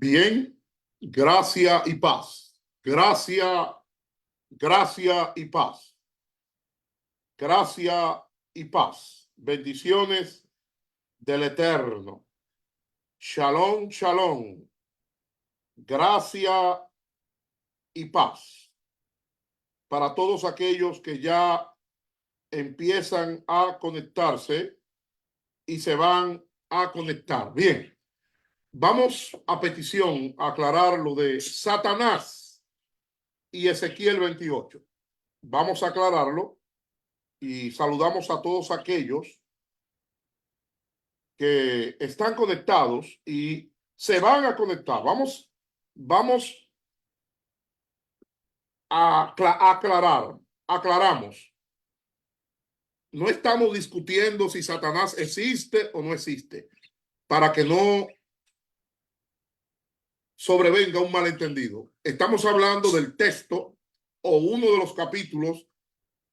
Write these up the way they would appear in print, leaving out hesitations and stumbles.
Bien, gracia y paz. Gracia y paz. Gracia y paz. Bendiciones del Eterno. Shalom, shalom. Gracia y paz. Para todos aquellos que ya empiezan a conectarse y se van a conectar. Bien. Vamos a petición a aclarar lo de Satanás y Ezequiel 28. Vamos a aclararlo y saludamos a todos aquellos que están conectados y se van a conectar. Vamos a aclarar. Aclaramos. No estamos discutiendo si Satanás existe o no existe, para que no sobrevenga un malentendido. Estamos hablando del texto o uno de los capítulos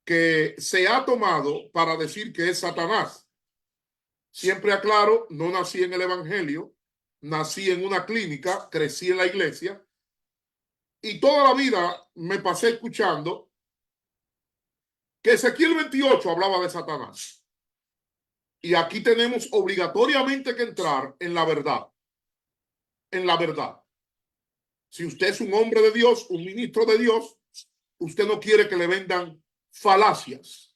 que se ha tomado para decir que es Satanás. Siempre aclaro, no nací en el evangelio, nací en una clínica, crecí en la iglesia y toda la vida me pasé escuchando que Ezequiel 28 hablaba de Satanás. Y aquí tenemos obligatoriamente que entrar en la verdad. En la verdad. Si usted es un hombre de Dios, un ministro de Dios, usted no quiere que le vendan falacias,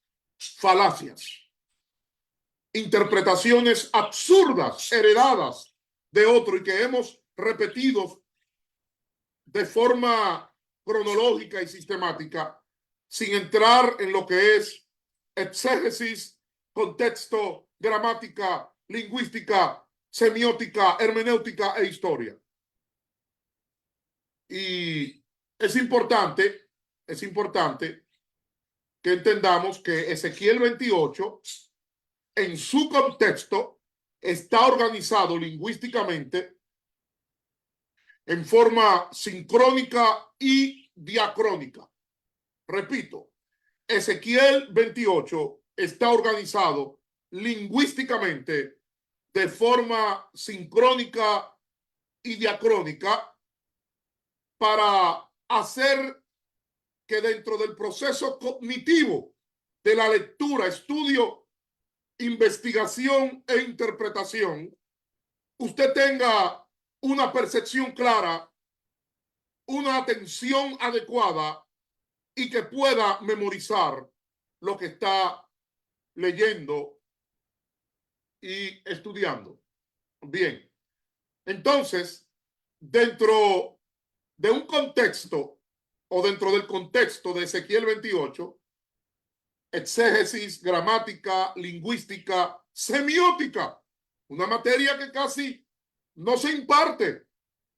interpretaciones absurdas, heredadas de otro y que hemos repetido de forma cronológica y sistemática, sin entrar en lo que es exégesis, contexto, gramática, lingüística, semiótica, hermenéutica e historia. Y es importante que entendamos que Ezequiel 28, en su contexto, está organizado lingüísticamente en forma sincrónica y diacrónica. Repito, Ezequiel 28 está organizado lingüísticamente de forma sincrónica y diacrónica para hacer que dentro del proceso cognitivo de la lectura, estudio, investigación e interpretación, usted tenga una percepción clara, una atención adecuada y que pueda memorizar lo que está leyendo y estudiando. Bien, entonces, dentro de un contexto o dentro del contexto de Ezequiel 28, exégesis, gramática, lingüística, semiótica, una materia que casi no se imparte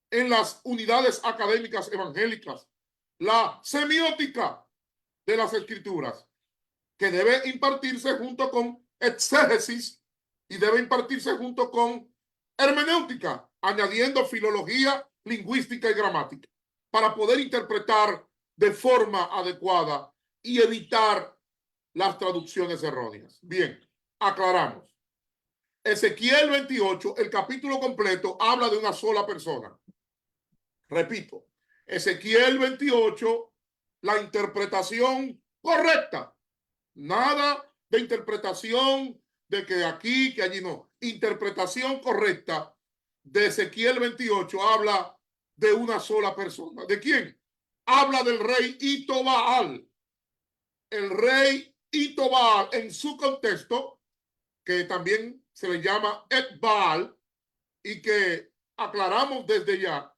en las unidades académicas evangélicas, la semiótica de las escrituras, que debe impartirse junto con exégesis y debe impartirse junto con hermenéutica, añadiendo filología, lingüística y gramática, para poder interpretar de forma adecuada y evitar las traducciones erróneas. Bien, aclaramos. Ezequiel 28, el capítulo completo, habla de una sola persona. Repito, Ezequiel 28, la interpretación correcta. Nada de interpretación de que aquí, que allí no. Interpretación correcta de Ezequiel 28 habla de una sola persona. ¿De quién? Habla del rey Itobaal. El rey Itobaal en su contexto, que también se le llama Etbaal, y que aclaramos desde ya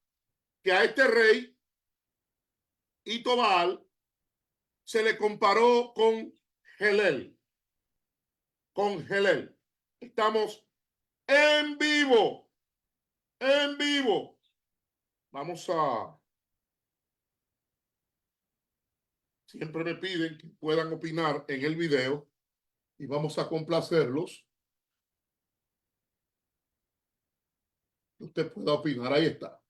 que a este rey Itobaal se le comparó con Helel. Con Helel. Estamos en vivo. En vivo. Vamos a... Siempre me piden que puedan opinar en el video y vamos a complacerlos. Usted pueda opinar. Ahí está.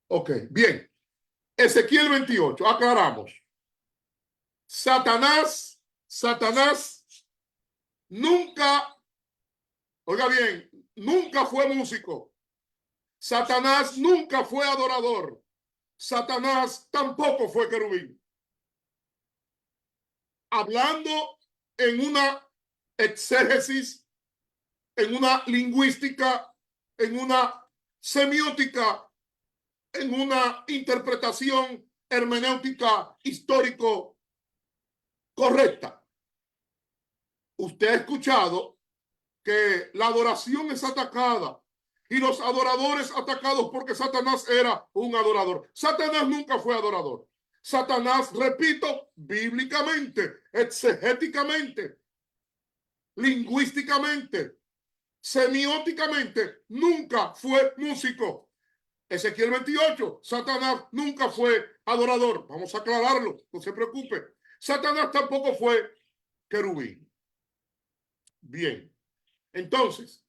Ok, bien. Ezequiel 28. Aclaramos. Satanás nunca, oiga bien, nunca fue músico. Satanás nunca fue adorador. Satanás tampoco fue querubín. Hablando en una exégesis, en una lingüística, en una semiótica, en una interpretación hermenéutica histórico correcta. Usted ha escuchado que la adoración es atacada y los adoradores atacados porque Satanás era un adorador. Satanás nunca fue adorador. Satanás, repito, bíblicamente, exegéticamente, lingüísticamente, semióticamente, nunca fue músico. Ezequiel 28, Satanás nunca fue adorador. Vamos a aclararlo, no se preocupe. Satanás tampoco fue querubín. Bien, entonces,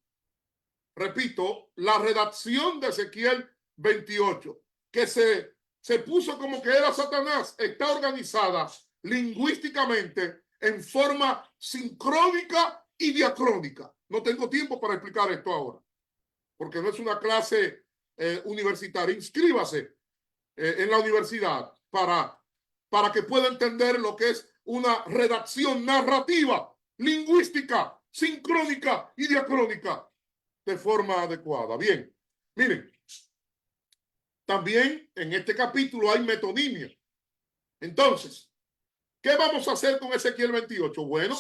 repito, la redacción de Ezequiel 28, que se puso como que era Satanás, está organizada lingüísticamente en forma sincrónica y diacrónica. No tengo tiempo para explicar esto ahora, porque no es una clase universitaria. Inscríbase en la universidad para que pueda entender lo que es una redacción narrativa, lingüística, sincrónica y diacrónica de forma adecuada. Bien, miren, también en este capítulo hay metonimia. Entonces, ¿qué vamos a hacer con Ezequiel 28? Bueno,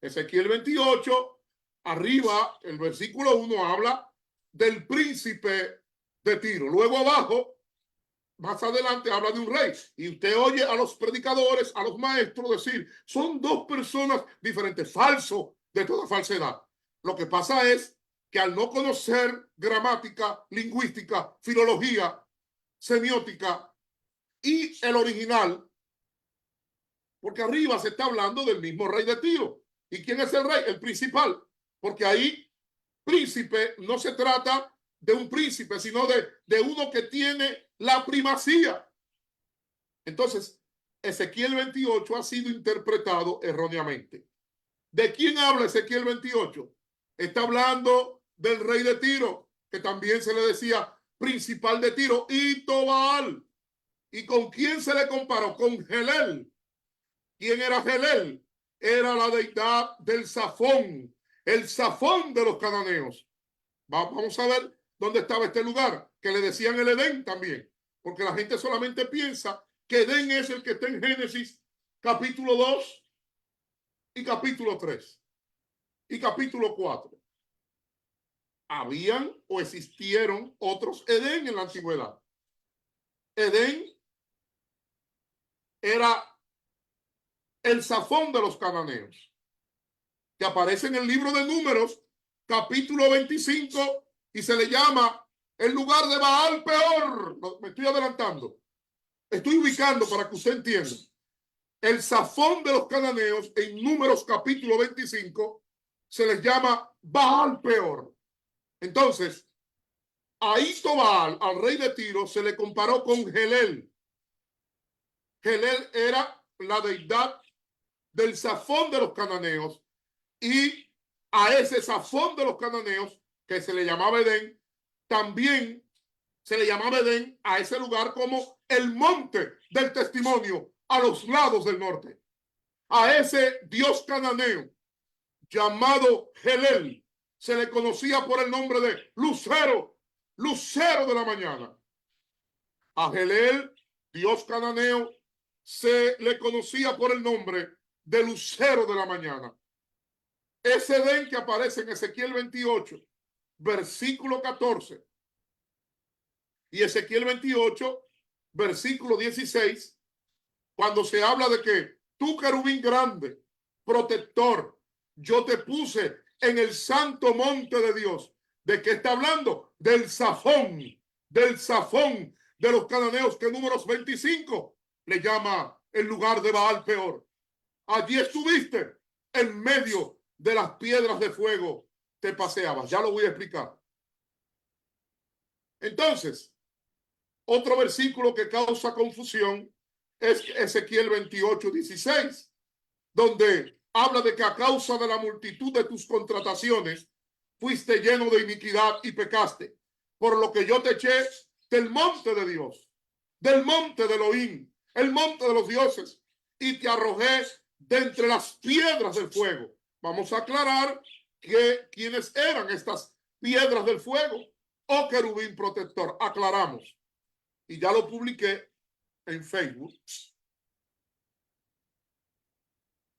Ezequiel 28, arriba, el versículo 1 habla del príncipe de Tiro. Luego abajo, más adelante, habla de un rey. Y usted oye a los predicadores, a los maestros decir, son dos personas diferentes. Falso de toda falsedad. Lo que pasa es que al no conocer gramática, lingüística, filología, semiótica y el original, porque arriba se está hablando del mismo rey de Tiro. ¿Y quién es el rey? El principal. Porque ahí, príncipe, no se trata de un príncipe, sino de uno que tiene la primacía. Entonces, Ezequiel 28 ha sido interpretado erróneamente. ¿De quién habla Ezequiel 28? Está hablando del rey de Tiro, que también se le decía principal de Tiro, y Tobal. ¿Y con quién se le comparó? Con Helel. ¿Quién era Helel? Era la deidad del Safón, el Safón de los cananeos. Vamos a ver dónde estaba este lugar, que le decían el Edén también, porque la gente solamente piensa que Edén es el que está en Génesis capítulo 2 y capítulo 3 y capítulo 4. Habían o existieron otros Edén en la antigüedad. Edén era el Safón de los cananeos, que aparece en el libro de Números, capítulo 25, y se le llama el lugar de Baal peor. Me estoy adelantando. Estoy ubicando para que usted entienda. El Safón de los cananeos en Números capítulo 25 se les llama Baal peor. Entonces, a Baal, al rey de Tiro, se le comparó con Helel. Helel era la deidad del Safón de los cananeos, y a ese Safón de los cananeos, que se le llamaba Edén, también se le llamaba Edén a ese lugar como el monte del testimonio a los lados del norte. A ese dios cananeo llamado Helel se le conocía por el nombre de Lucero, Lucero de la mañana. A Helel, dios cananeo, se le conocía por el nombre de Lucero de la mañana. Ese Edén que aparece en Ezequiel 28, versículo 14, y Ezequiel 28, versículo 16, cuando se habla de que tú, querubín grande, protector, yo te puse en el santo monte de Dios. ¿De qué está hablando? Del Safón de los cananeos, que Números 25 le llama el lugar de Baal peor. Allí estuviste en medio de las piedras de fuego, te paseabas. Ya lo voy a explicar. Entonces, otro versículo que causa confusión es Ezequiel 28, 16, donde habla de que a causa de la multitud de tus contrataciones fuiste lleno de iniquidad y pecaste. por lo que yo te eché del monte de Dios, del monte de Elohim, el monte de los dioses, y te arrojé de entre las piedras del fuego. Vamos a aclarar quiénes eran estas piedras del fuego o querubín protector. Aclaramos. Y ya lo publiqué en Facebook.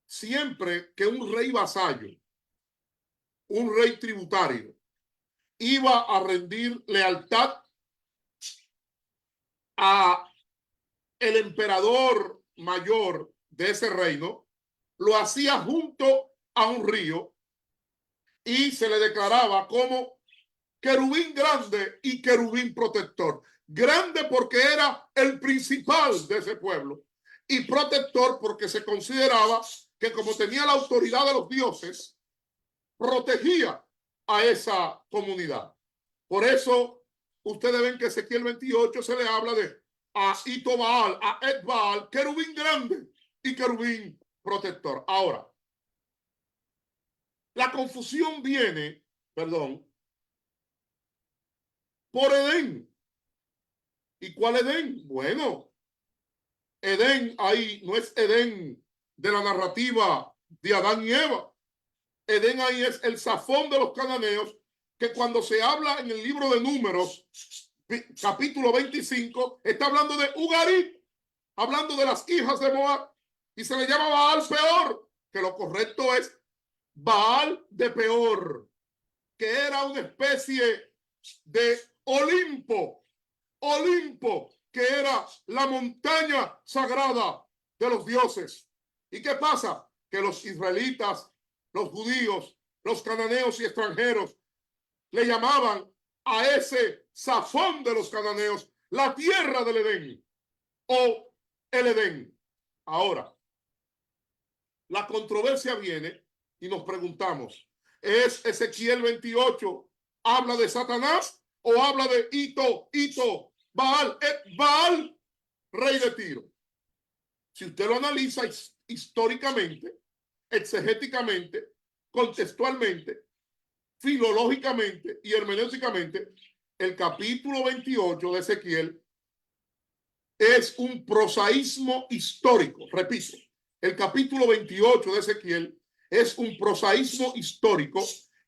Siempre que un rey vasallo, un rey tributario, iba a rendir lealtad a el emperador mayor de ese reino, lo hacía junto a un río y se le declaraba como querubín grande y querubín protector. Grande porque era el principal de ese pueblo y protector porque se consideraba que como tenía la autoridad de los dioses, protegía a esa comunidad. Por eso ustedes ven que Ezequiel 28 se le habla de a Itobaal, a Etbaal, querubín grande y querubín protector. Ahora, la confusión viene, perdón, por Edén. ¿Y cuál Edén? Bueno, Edén ahí no es Edén de la narrativa de Adán y Eva. Edén ahí es el Safón de los cananeos, que cuando se habla en el libro de Números, capítulo 25, está hablando de Ugarit, hablando de las hijas de Moab, y se le llama Baal Peor, que lo correcto es Baal de Peor, que era una especie de Olimpo, que era la montaña sagrada de los dioses. ¿Y qué pasa? Que los israelitas, los judíos, los cananeos y extranjeros le llamaban a ese Safón de los cananeos la tierra del Edén o el Edén. Ahora, la controversia viene y nos preguntamos, ¿es Ezequiel 28 habla de Satanás o habla de Baal, Baal, rey de Tiro? Si usted lo analiza históricamente, exegéticamente, contextualmente, filológicamente y hermenéuticamente, el capítulo 28 de Ezequiel es un prosaísmo histórico. Repito, el capítulo 28 de Ezequiel es un prosaísmo histórico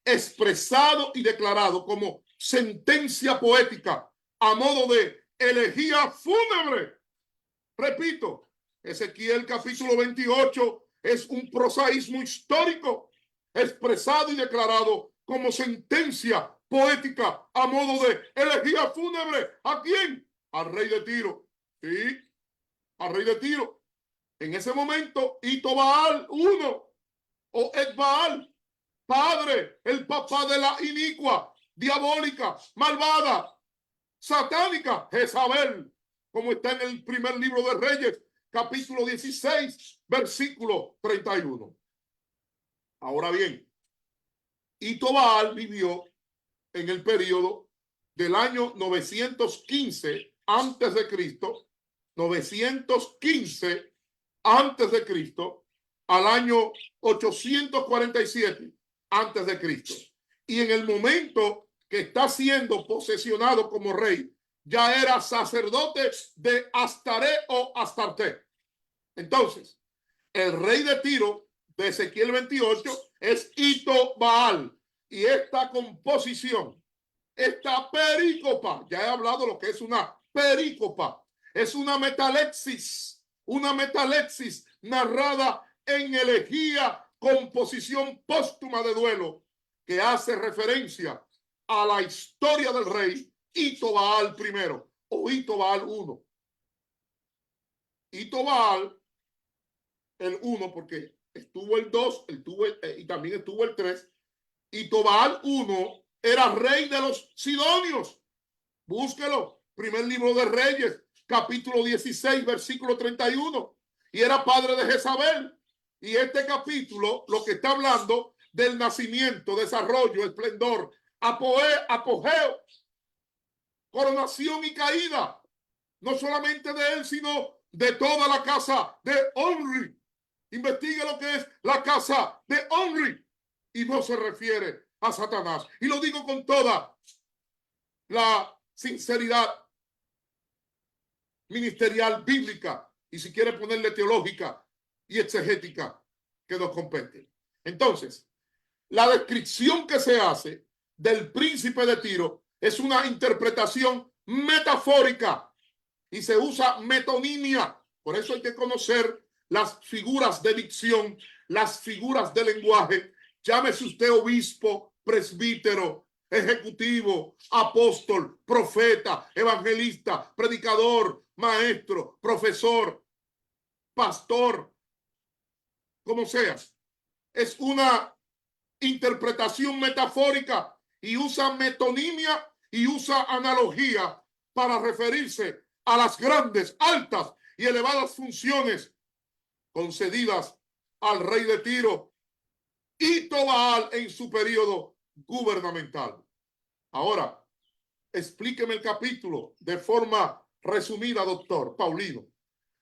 expresado y declarado como sentencia poética a modo de elegía fúnebre. Repito, Ezequiel capítulo 28 es un prosaísmo histórico expresado y declarado como sentencia poética a modo de elegía fúnebre. ¿A quién? Al rey de Tiro. Sí, al rey de Tiro. En ese momento, Itobaal 1 o Etbaal, padre, el papá de la inicua, diabólica, malvada, satánica, Jezabel, como está en el primer libro de Reyes, capítulo 16, versículo 31. Ahora bien, Itobaal vivió en el periodo del año 915 antes de Cristo, 915 antes de Cristo, al año 847 antes de Cristo. Y en el momento que está siendo posesionado como rey, ya era sacerdote de Astaré o Astarte. Entonces, el rey de Tiro de Ezequiel 28 es Itobaal. Y esta composición, esta perícopa, ya he hablado lo que es una perícopa, es una metalexis narrada en elegía, composición póstuma de duelo, que hace referencia a la historia del rey Itobaal I o Itobaal I. Itobaal, el 1, porque estuvo el 2, y también estuvo el 3. Itobaal I era rey de los sidonios. Búsquelo. Primer libro de Reyes, capítulo 16, versículo 31. Y era padre de Jezabel. Y este capítulo lo que está hablando del nacimiento, desarrollo, esplendor, apogeo, coronación y caída. No solamente de él, sino de toda la casa de Omri. Investigue lo que es la casa de Omri. Y no se refiere a Satanás. Y lo digo con toda la sinceridad ministerial bíblica y si quiere ponerle teológica y exegética que nos compete. Entonces, la descripción que se hace del príncipe de Tiro es una interpretación metafórica y se usa metonimia. Por eso hay que conocer las figuras de dicción, las figuras de lenguaje. Llámese usted obispo, presbítero, ejecutivo, apóstol, profeta, evangelista, predicador, maestro, profesor, pastor, como sea. Es una interpretación metafórica y usa metonimia y usa analogía para referirse a las grandes, altas y elevadas funciones concedidas al rey de Tiro y Tobaal en su periodo gubernamental. Ahora, explíqueme el capítulo de forma resumida, doctor Paulino.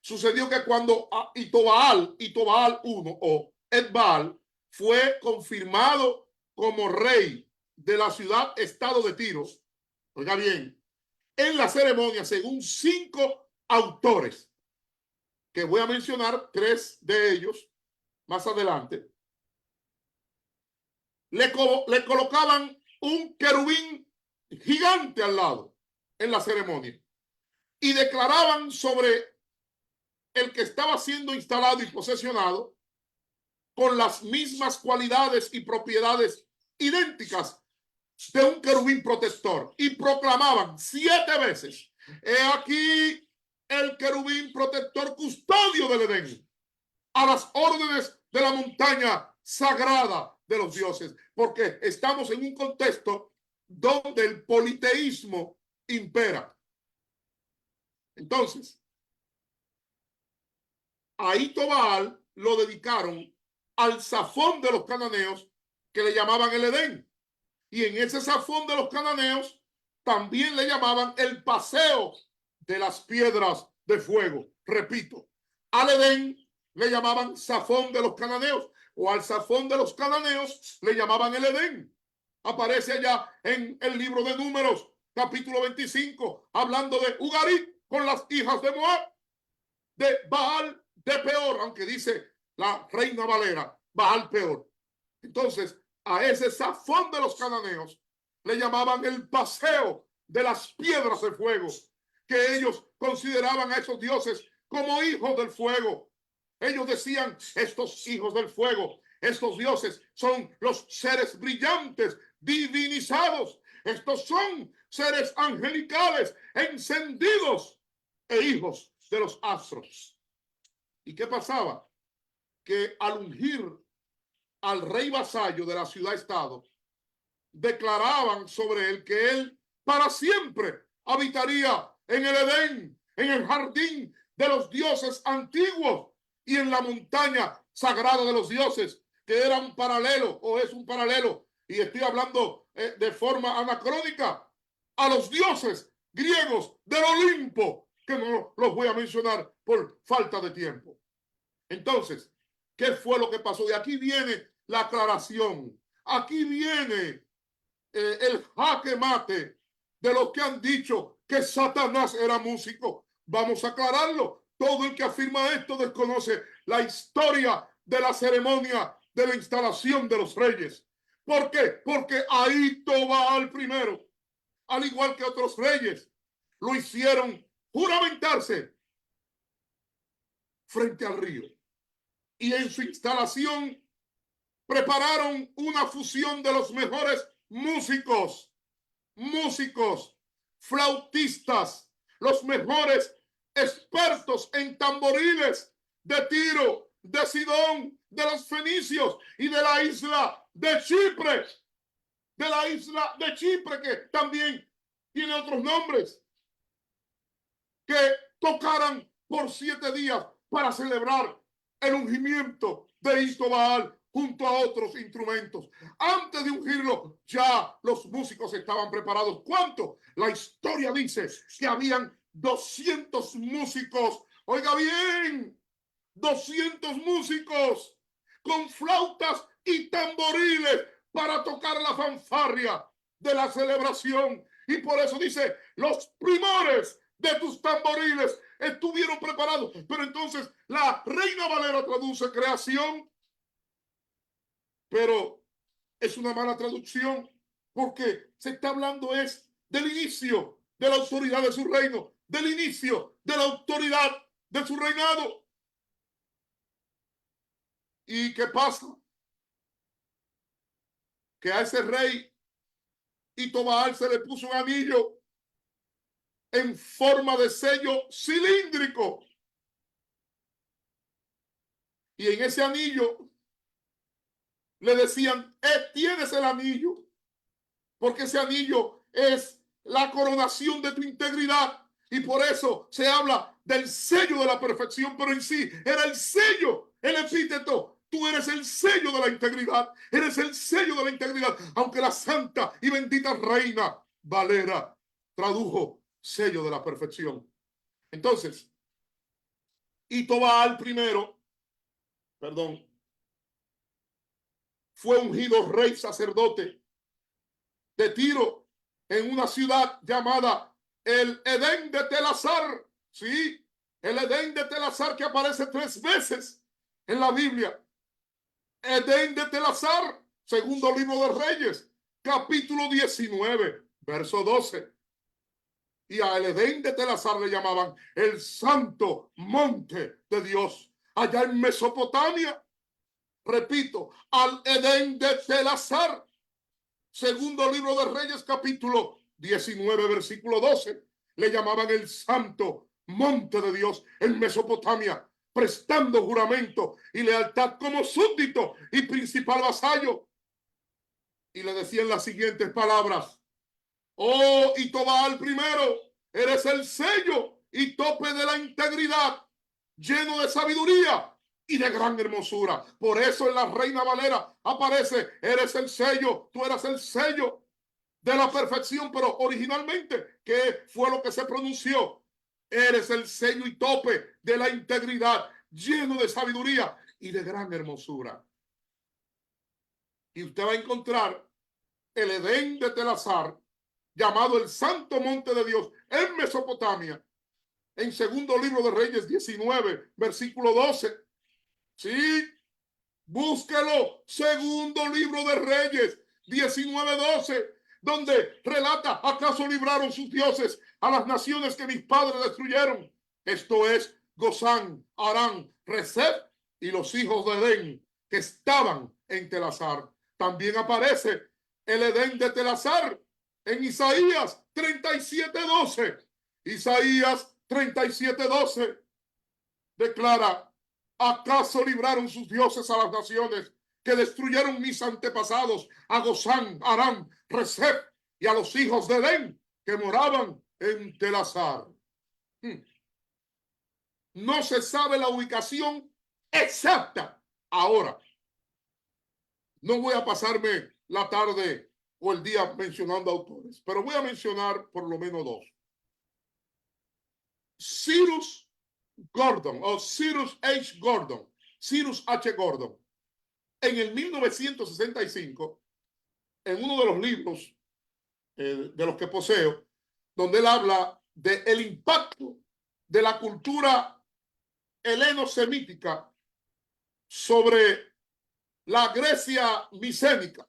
Sucedió que cuando Tobaal I o Etbaal fue confirmado como rey de la ciudad-estado de Tiro, oiga bien, en la ceremonia, según 5 autores, que voy a mencionar 3 de ellos más adelante, le colocaban un querubín gigante al lado en la ceremonia y declaraban sobre el que estaba siendo instalado y posesionado con las mismas cualidades y propiedades idénticas de un querubín protector y proclamaban 7 veces: he aquí el querubín protector custodio del Edén, a las órdenes de la montaña sagrada de los dioses, porque estamos en un contexto donde el politeísmo impera. Entonces, a Tobaal lo dedicaron al zafón de los cananeos que le llamaban el Edén. Y en ese zafón de los cananeos también le llamaban el paseo de las piedras de fuego. Repito, al Edén le llamaban zafón de los cananeos, o al zafón de los cananeos le llamaban el Edén. Aparece allá en el libro de Números, capítulo 25, hablando de Ugarit con las hijas de Moab, de Baal de Peor, aunque dice la Reina Valera, Baal Peor. Entonces, a ese zafón de los cananeos le llamaban el paseo de las piedras de fuego, que ellos consideraban a esos dioses como hijos del fuego. Ellos decían: estos hijos del fuego, estos dioses son los seres brillantes, divinizados. Estos son seres angelicales, encendidos e hijos de los astros. ¿Y qué pasaba? Que al ungir al rey vasallo de la ciudad-estado, declaraban sobre él que él para siempre habitaría en el Edén, en el jardín de los dioses antiguos y en la montaña sagrada de los dioses, que era un paralelo o es un paralelo, y estoy hablando de forma anacrónica, a los dioses griegos del Olimpo, que no los voy a mencionar por falta de tiempo. Entonces, ¿qué fue lo que pasó? De aquí viene la aclaración. Aquí viene el jaque mate de los que han dicho que Satanás era músico. Vamos a aclararlo. Todo el que afirma esto desconoce la historia de la ceremonia de la instalación de los reyes. ¿Por qué? Porque ahí Tobaal primero, al igual que otros reyes, lo hicieron juramentarse frente al río. Y en su instalación prepararon una fusión de los mejores músicos, flautistas, los mejores expertos en tamboriles de Tiro, de Sidón, de los fenicios y de la isla de Chipre, que también tiene otros nombres, que tocaran por 7 días para celebrar el ungimiento de Tobaal junto a otros instrumentos. Antes de ungirlo, ya los músicos estaban preparados. ¿Cuánto? La historia dice que habían 200 músicos. Oiga bien, 200 músicos con flautas y tamboriles para tocar la fanfarria de la celebración. Y por eso dice, los primores de tus tamboriles estuvieron preparados. Pero entonces la Reina Valera traduce creación, pero es una mala traducción, porque se está hablando es del inicio de la autoridad de su reino, del inicio de la autoridad de su reinado. ¿Y qué pasa? Que a ese rey Itobaal se le puso un anillo en forma de sello cilíndrico. Y en ese anillo le decían, tienes el anillo, porque ese anillo es la coronación de tu integridad. Y por eso se habla del sello de la perfección, pero en sí era el sello, el epíteto. Tú eres el sello de la integridad, eres el sello de la integridad, aunque la santa y bendita Reina Valera tradujo sello de la perfección. Entonces, Itobaal primero, perdón, fue ungido rey sacerdote de Tiro en una ciudad llamada el Edén de Telazar. Sí, el Edén de Telazar, que aparece 3 veces en la Biblia. Edén de Telazar, segundo libro de Reyes, capítulo 19, verso 12. Y al Edén de Telazar le llamaban el santo monte de Dios, allá en Mesopotamia. Repito, al Edén de Telazar, segundo libro de Reyes, capítulo 19, versículo 12, le llamaban el santo monte de Dios en Mesopotamia, prestando juramento y lealtad como súbdito y principal vasallo. Y le decían las siguientes palabras: oh Itobaal primero, eres el sello y tope de la integridad, lleno de sabiduría y de gran hermosura. Por eso en la Reina Valera aparece, eres el sello, tú eras el sello de la perfección, pero originalmente, ¿qué fue lo que se pronunció? Eres el sello y tope de la integridad, lleno de sabiduría y de gran hermosura. Y usted va a encontrar el Edén de Telazar, llamado el Santo Monte de Dios, en Mesopotamia, en segundo libro de Reyes 19, versículo 12. Sí, búsquelo, segundo libro de Reyes 19, 12, donde relata, ¿acaso libraron sus dioses a las naciones que mis padres destruyeron? Esto es Gozán, Arán, Rezef y los hijos de Edén que estaban en Telazar. También aparece el Edén de Telazar en Isaías 37, 12. Isaías 37, 12 declara, ¿acaso libraron sus dioses a las naciones que destruyeron mis antepasados, a Gozán, Aram, Rezef y a los hijos de Edén que moraban en Telazar? No se sabe la ubicación exacta. Ahora, no voy a pasarme la tarde o el día mencionando autores, pero voy a mencionar por lo menos 2. Cyrus Gordon o Cyrus H. Gordon, Cyrus H. Gordon, en el 1965, en uno de los libros de los que poseo, donde él habla del impacto de la cultura heleno-semítica sobre la Grecia micénica.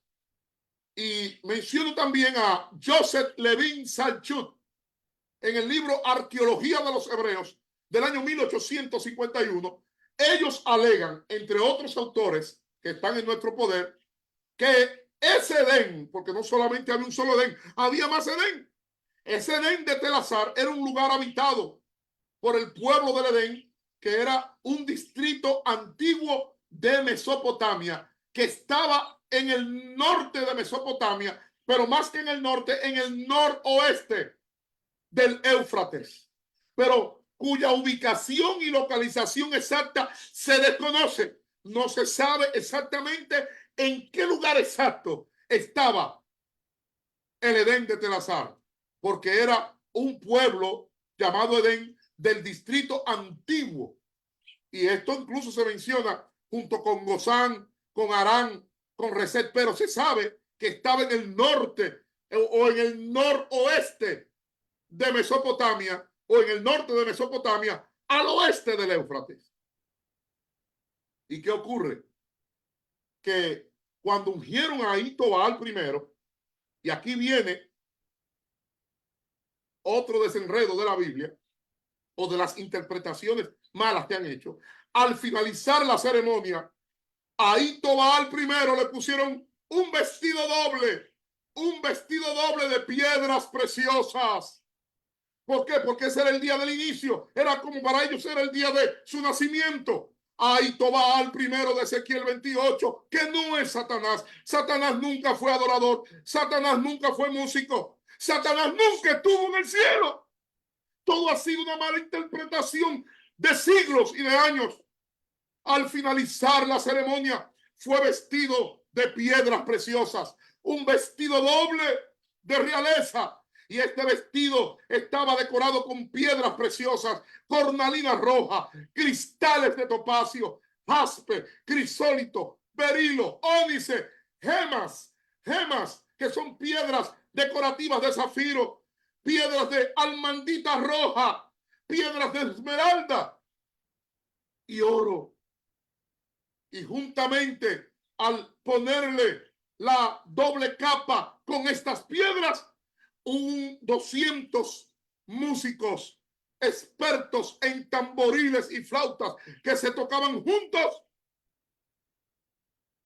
Y menciono también a Joseph Levin Salchut en el libro Arqueología de los Hebreos del año 1851. Ellos alegan, entre otros autores que están en nuestro poder, que ese Edén, porque no solamente había un solo Edén, había más Edén. Ese Edén de Telazar era un lugar habitado por el pueblo del Edén, que era un distrito antiguo de Mesopotamia, que estaba en el norte de Mesopotamia, pero más que en el norte, en el noroeste del Éufrates, pero cuya ubicación y localización exacta se desconoce. No se sabe exactamente en qué lugar exacto estaba el Edén de Telazar, porque era un pueblo llamado Edén del distrito antiguo. Y esto incluso se menciona junto con Gozán, con Arán, con Rezet, pero se sabe que estaba en el norte o en el noroeste de Mesopotamia, o en el norte de Mesopotamia, al oeste del Éufrates. ¿Y qué ocurre? Que cuando ungieron a Itobaal primero, y aquí viene otro desenredo de la Biblia, o de las interpretaciones malas que han hecho, al finalizar la ceremonia, a Itobaal primero le pusieron un vestido doble de piedras preciosas. ¿Por qué? Porque ese era el día del inicio, era como para ellos era el día de su nacimiento. A Itobaal primero de Ezequiel 28, que no es Satanás. Satanás nunca fue adorador, Satanás nunca fue músico, Satanás nunca estuvo en el cielo. Todo ha sido una mala interpretación de siglos y de años. Al finalizar la ceremonia, fue vestido de piedras preciosas, un vestido doble de realeza. Y este vestido estaba decorado con piedras preciosas, cornalina roja, cristales de topacio, jaspe, crisólito, berilo, ónice, gemas, que son piedras decorativas de zafiro, piedras de almandita roja, piedras de esmeralda y oro. Y juntamente al ponerle la doble capa con estas piedras, 200 músicos expertos en tamboriles y flautas que se tocaban juntos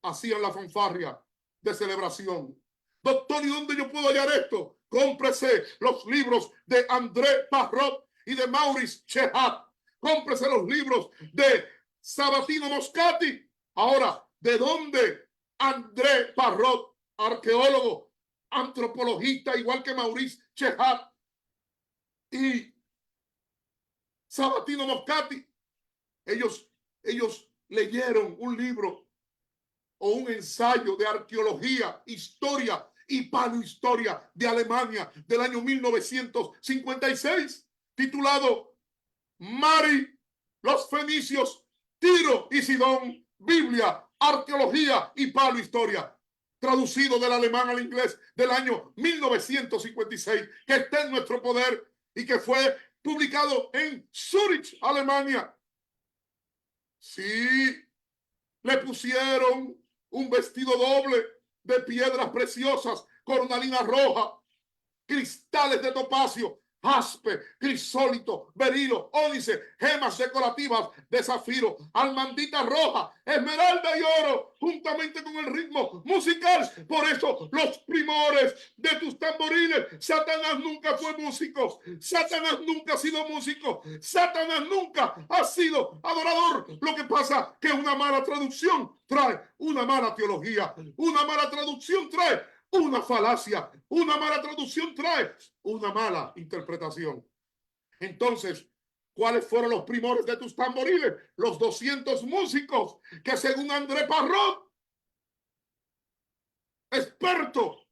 hacían la fanfarria de celebración. Doctor, ¿y dónde yo puedo hallar esto? Cómprese los libros de André Parrot y de Maurice Chehat. Cómprese los libros de Sabatino Moscati. Ahora, ¿de dónde André Parrot, arqueólogo, antropologista, igual que Maurice Chehat y Sabatino Moscati? Ellos leyeron un libro o un ensayo de arqueología, historia y paleohistoria de Alemania del año 1956, titulado Mari, los fenicios, Tiro y Sidón, Biblia, arqueología y paleohistoria, traducido del alemán al inglés del año 1956, que está en nuestro poder y que fue publicado en Zurich, Alemania. Sí, le pusieron un vestido doble de piedras preciosas, cornalina roja, cristales de topacio, jaspe, crisólito, berilo, ónice, gemas decorativas de zafiro, almandita roja, esmeralda y oro, juntamente con el ritmo musical. Por eso los primores de tus tamboriles, Satanás nunca fue músico, Satanás nunca ha sido músico, Satanás nunca ha sido adorador. Lo que pasa que una mala traducción trae una mala teología, una mala traducción trae una falacia, una mala traducción trae una mala interpretación. Entonces, ¿cuáles fueron los primores de tus tamboriles? Los 200 músicos que, según André Parrot, experto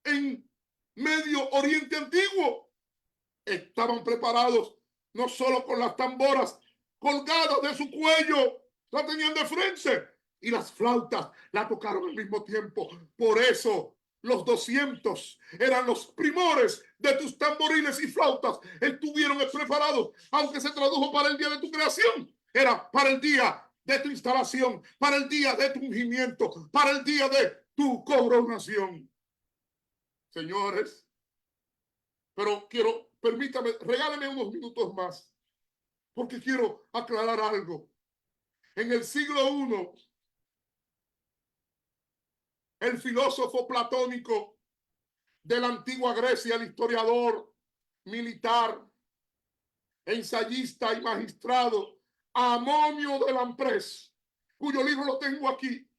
en Medio Oriente Antiguo, estaban preparados no solo con las tamboras colgadas de su cuello, la tenían de frente, y las flautas la tocaron al mismo tiempo. Por eso los 200 eran los primores de tus tamboriles y flautas. Estuvieron preparados, aunque se tradujo para el día de tu creación. Era para el día de tu instalación, para el día de tu ungimiento, para el día de tu coronación. Señores, pero permítame, regáleme unos minutos más, porque quiero aclarar algo. En el siglo I, el filósofo platónico de la antigua Grecia, el historiador, militar, ensayista y magistrado, Amonio de Lamprés, cuyo libro lo tengo aquí,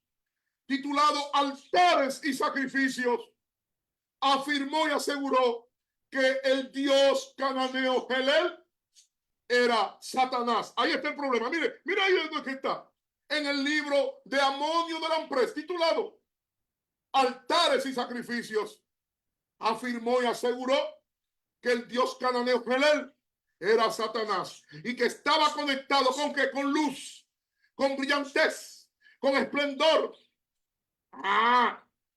titulado Altares y Sacrificios, afirmó y aseguró que el dios cananeo Helel era Satanás. Ahí está el problema. Mire ahí donde está. En el libro de Amonio de Lamprés, titulado Altares y Sacrificios, afirmó y aseguró que el dios cananeo Helel era Satanás y que estaba conectado con ¿qué? Con luz, con brillantez, con esplendor.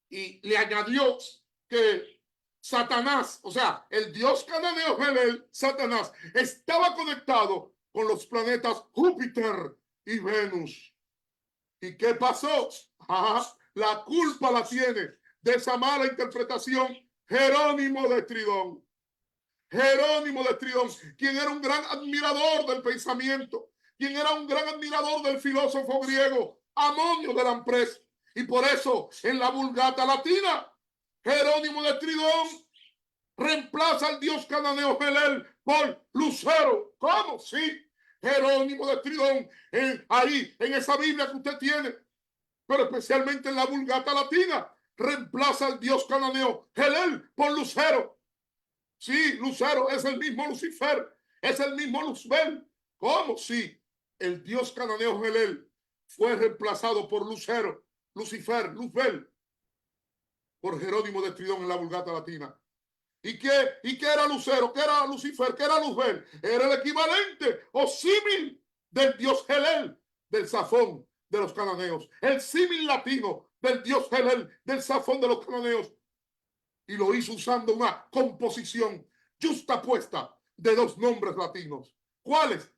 Y le añadió que Satanás, o sea, el dios cananeo Helel, Satanás, estaba conectado con los planetas Júpiter y Venus. ¿Y qué pasó? La culpa la tiene de esa mala interpretación Jerónimo de Estridón. Jerónimo de Estridón, quien era un gran admirador del pensamiento, quien era un gran admirador del filósofo griego Amonio de Lamprés. Y por eso en la Vulgata Latina, Jerónimo de Estridón reemplaza al dios cananeo Helel por Lucero. ¿Cómo? Sí, Jerónimo de Estridón, ahí en esa Biblia que usted tiene, pero especialmente en la Vulgata Latina, reemplaza al dios cananeo Helel por Lucero. Sí, Lucero es el mismo Lucifer, es el mismo Luzbel. ¿Cómo? Sí, el dios cananeo Helel fue reemplazado por Lucero, Lucifer, Luzbel, por Jerónimo de Estridón en la Vulgata Latina. ¿Y qué era Lucero? ¿Qué era Lucifer? ¿Qué era Luzbel? Era el equivalente o símil del dios Helel, del Safón de los cananeos. El símil latino del dios Helel, del Safón de los cananeos. Y lo hizo usando una composición justapuesta de dos nombres latinos. ¿Cuáles?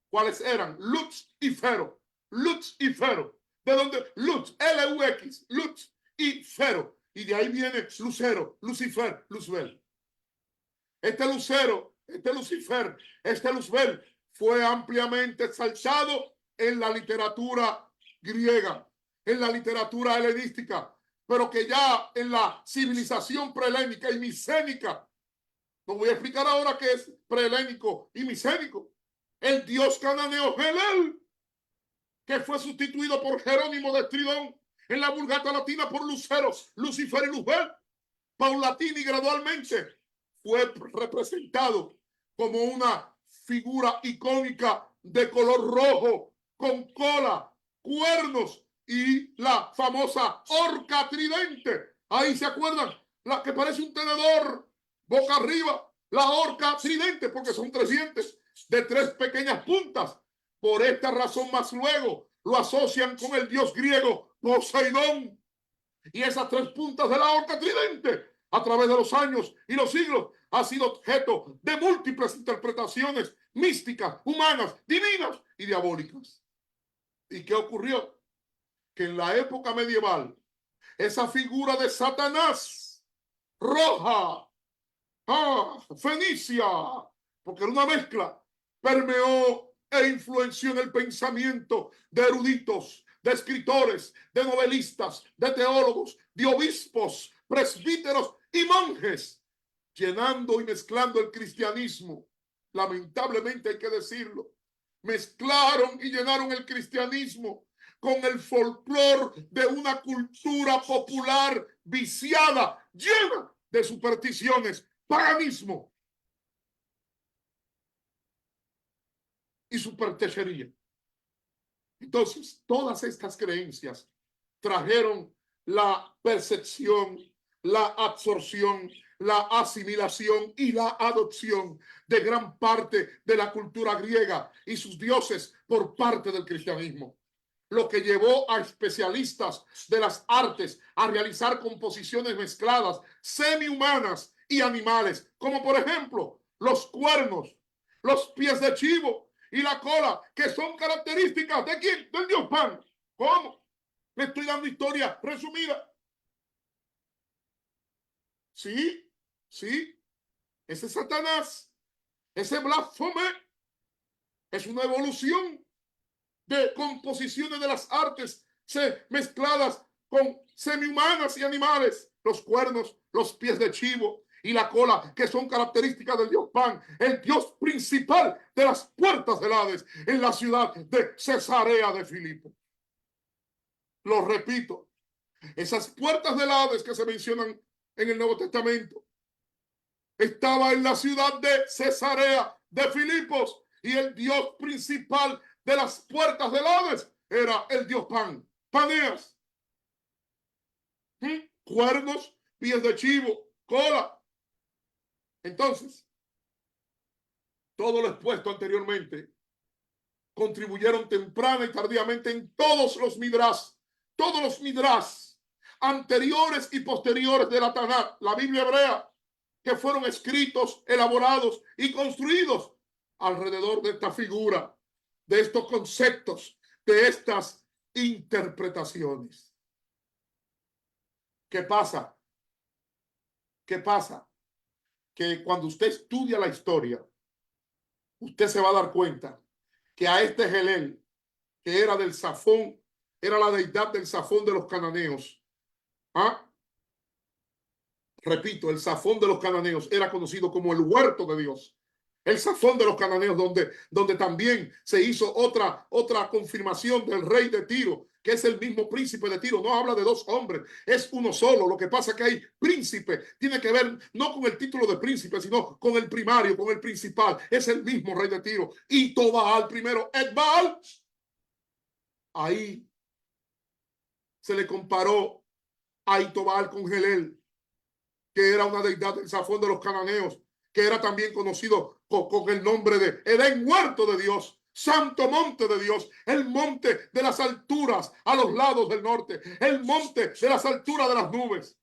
¿Cuáles eran? Lux y Fero. Lux y Fero. ¿De dónde? Lux, L-U-X, Lux y Fero. Y de ahí viene Lucero, Lucifer, Luzbel. Este Lucero, este Lucifer, este Luzbel fue ampliamente exaltado en la literatura griega, en la literatura helenística, pero que ya en la civilización prehelénica y micénica, no voy a explicar ahora qué es prehelénico y micénico, el dios cananeo Helel, que fue sustituido por Jerónimo de Estridón en la Vulgata Latina por Lucero, Lucifer y Luzbel, paulatina y gradualmente fue representado como una figura icónica de color rojo, con cola, cuernos y la famosa horca tridente. Ahí se acuerdan, la que parece un tenedor boca arriba, la horca tridente, porque son 3 dientes de 3 pequeñas puntas. Por esta razón más luego lo asocian con el dios griego Poseidón. Y esas 3 puntas de la horca tridente, a través de los años y los siglos, ha sido objeto de múltiples interpretaciones místicas, humanas, divinas y diabólicas. ¿Y qué ocurrió? Que en la época medieval, esa figura de Satanás, roja, fenicia, porque era una mezcla, permeó e influenció en el pensamiento de eruditos, de escritores, de novelistas, de teólogos, de obispos, presbíteros y monjes, llenando y mezclando el cristianismo. Lamentablemente hay que decirlo, mezclaron y llenaron el cristianismo con el folclore de una cultura popular viciada, llena de supersticiones, paganismo y superchechería. Entonces, todas estas creencias trajeron la percepción, la absorción, la asimilación y la adopción de gran parte de la cultura griega y sus dioses por parte del cristianismo, lo que llevó a especialistas de las artes a realizar composiciones mezcladas semi-humanas y animales, como por ejemplo los cuernos, los pies de chivo y la cola, que son características ¿de quién? Del dios Pan. ¿Cómo? Le estoy dando historia resumida. Sí, sí, ese Satanás, ese blasfemé, es una evolución de composiciones de las artes mezcladas con semi-humanas y animales, los cuernos, los pies de chivo y la cola, que son características del dios Pan, el dios principal de las puertas del Hades en la ciudad de Cesarea de Filipo. Lo repito, esas puertas del Hades que se mencionan en el Nuevo Testamento estaba en la ciudad de Cesarea de Filipos, y el dios principal de las puertas del Hades era el dios Pan, Paneas. Cuernos, pies de chivo, cola. Entonces, todo lo expuesto anteriormente contribuyeron temprana y tardíamente en todos los midrás anteriores y posteriores de la Tanakh, la Biblia hebrea, que fueron escritos, elaborados y construidos alrededor de esta figura, de estos conceptos, de estas interpretaciones. ¿Qué pasa? ¿Qué pasa? Que cuando usted estudia la historia, usted se va a dar cuenta que a este Helel, que era del Safón, era la deidad del Safón de los cananeos. ¿Ah? Repito, el Safón de los cananeos era conocido como el huerto de Dios. El Safón de los cananeos, donde también se hizo otra confirmación del rey de Tiro, que es el mismo príncipe de Tiro. No habla de dos hombres, es uno solo. Lo que pasa es que hay príncipe, tiene que ver no con el título de príncipe, sino con el primario, con el principal. Es el mismo rey de Tiro. Y Tobaal primero, Etbaal. Ahí se le comparó a Itobal con Helel, que era una deidad del Safón de los cananeos, que era también conocido con el nombre de Edén, huerto de Dios, santo monte de Dios, el monte de las alturas a los lados del norte, el monte de las alturas de las nubes.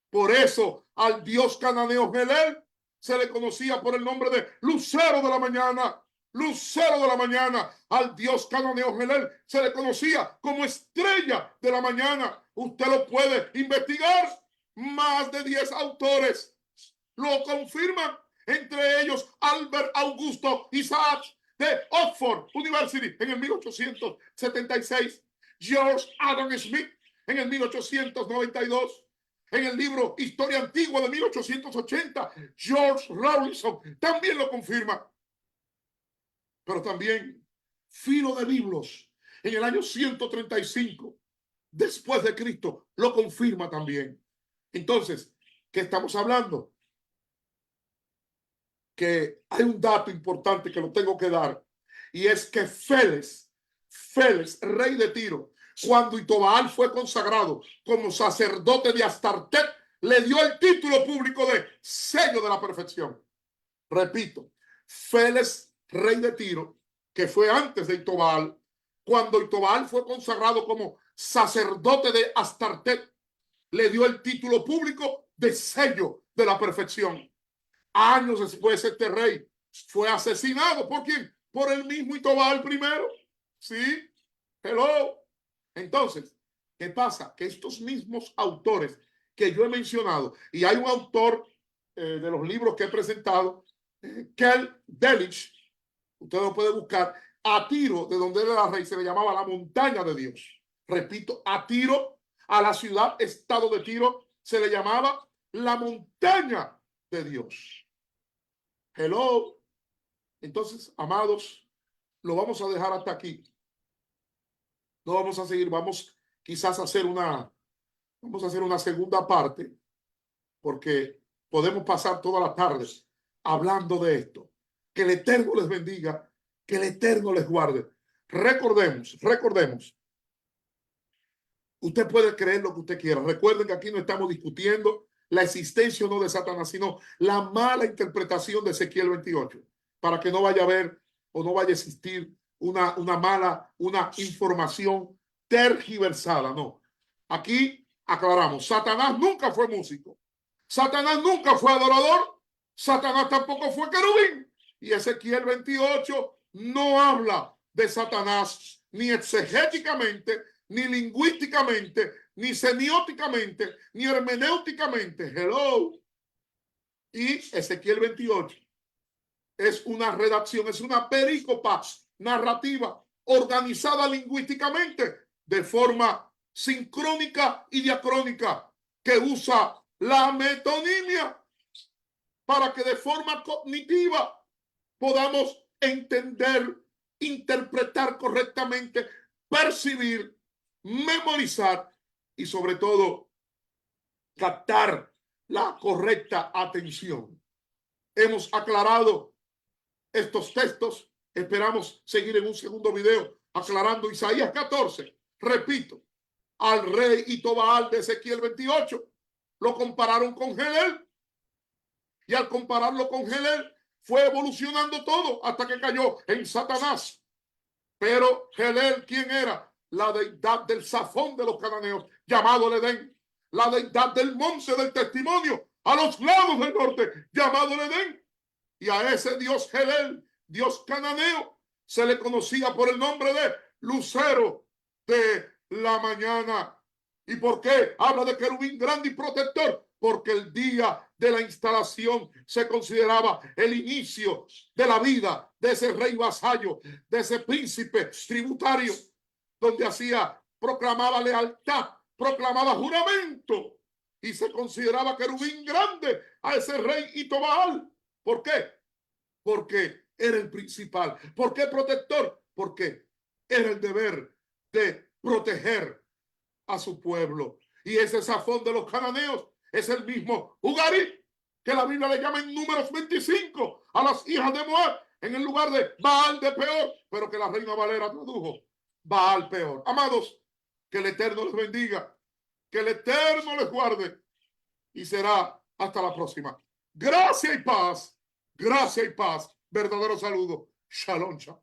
Por eso al dios cananeo Helel se le conocía por el nombre de lucero de la mañana. Lucero de la mañana. Al dios cananeo Helel se le conocía como estrella de la mañana. Usted lo puede investigar. Más de 10 autores lo confirman, entre ellos Albert Augusto Isaac de Oxford University en el 1876, George Adam Smith en el 1892, en el libro Historia Antigua de 1880, George Rawlinson también lo confirma. Pero también Filo de Biblos en el año 135 después de Cristo lo confirma también. Entonces, ¿qué estamos hablando? Que hay un dato importante que lo tengo que dar, y es que Feles, rey de Tiro, cuando Itobaal fue consagrado como sacerdote de Astartet, le dio el título público de sello de la perfección. Repito, Feles, rey de Tiro, que fue antes de Itobaal, cuando Itobaal fue consagrado como sacerdote de Astartet, le dio el título público de sello de la perfección. Años después, este rey fue asesinado. ¿Por quién? Por el mismo Itobaal primero. ¿Sí? Hello. Entonces, ¿qué pasa? Que estos mismos autores que yo he mencionado, y hay un autor de los libros que he presentado, Kel Delich, usted lo puede buscar, a Tiro, de donde era rey, se le llamaba la montaña de Dios. Repito, a Tiro, a la ciudad, estado de Tiro, se le llamaba la montaña de Dios. Hello. Entonces, amados, lo vamos a dejar hasta aquí. No vamos a seguir, vamos quizás a hacer una segunda parte, porque podemos pasar todas las tardes hablando de esto. Que el Eterno les bendiga, que el Eterno les guarde. Recordemos. Usted puede creer lo que usted quiera. Recuerden que aquí no estamos discutiendo la existencia o no de Satanás, sino la mala interpretación de Ezequiel 28, para que no vaya a haber o no vaya a existir una información tergiversada. No. Aquí aclaramos, Satanás nunca fue músico. Satanás nunca fue adorador. Satanás tampoco fue querubín. Y Ezequiel 28 no habla de Satanás ni exegéticamente, ni lingüísticamente, ni semióticamente, ni hermenéuticamente. Hello. Y Ezequiel 28 es una redacción, es una perícopa narrativa organizada lingüísticamente de forma sincrónica y diacrónica, que usa la metonimia para que de forma cognitiva podamos entender, interpretar correctamente, percibir, memorizar y sobre todo captar la correcta atención. Hemos aclarado estos textos. Esperamos seguir en un segundo video aclarando Isaías 14. Repito, al rey Itobaal de Ezequiel 28 lo compararon con Helel, y al compararlo con Helel fue evolucionando todo hasta que cayó en Satanás. Pero Helel, ¿quién era? La deidad del Safón de los cananeos, llamado el Edén. la deidad del monte del testimonio a los lados del norte, llamado el Edén. Y a ese dios Helel, dios cananeo, se le conocía por el nombre de lucero de la mañana. ¿Y por qué habla de querubín grande y protector? Porque el día de la instalación se consideraba el inicio de la vida de ese rey vasallo, de ese príncipe tributario, donde proclamaba lealtad, proclamaba juramento y se consideraba querubín grande a ese rey Itobaal. ¿Por qué? Porque era el principal. ¿Por qué protector? Porque era el deber de proteger a su pueblo. Y ese Safón de los cananeos es el mismo Ugarit que la Biblia le llama en Números 25 a las hijas de Moab en el lugar de Baal de Peor, pero que la Reina Valera tradujo Baal Peor. Amados, que el Eterno les bendiga, que el Eterno les guarde y será hasta la próxima. Gracias y paz, verdadero saludo. Shalom, shalom.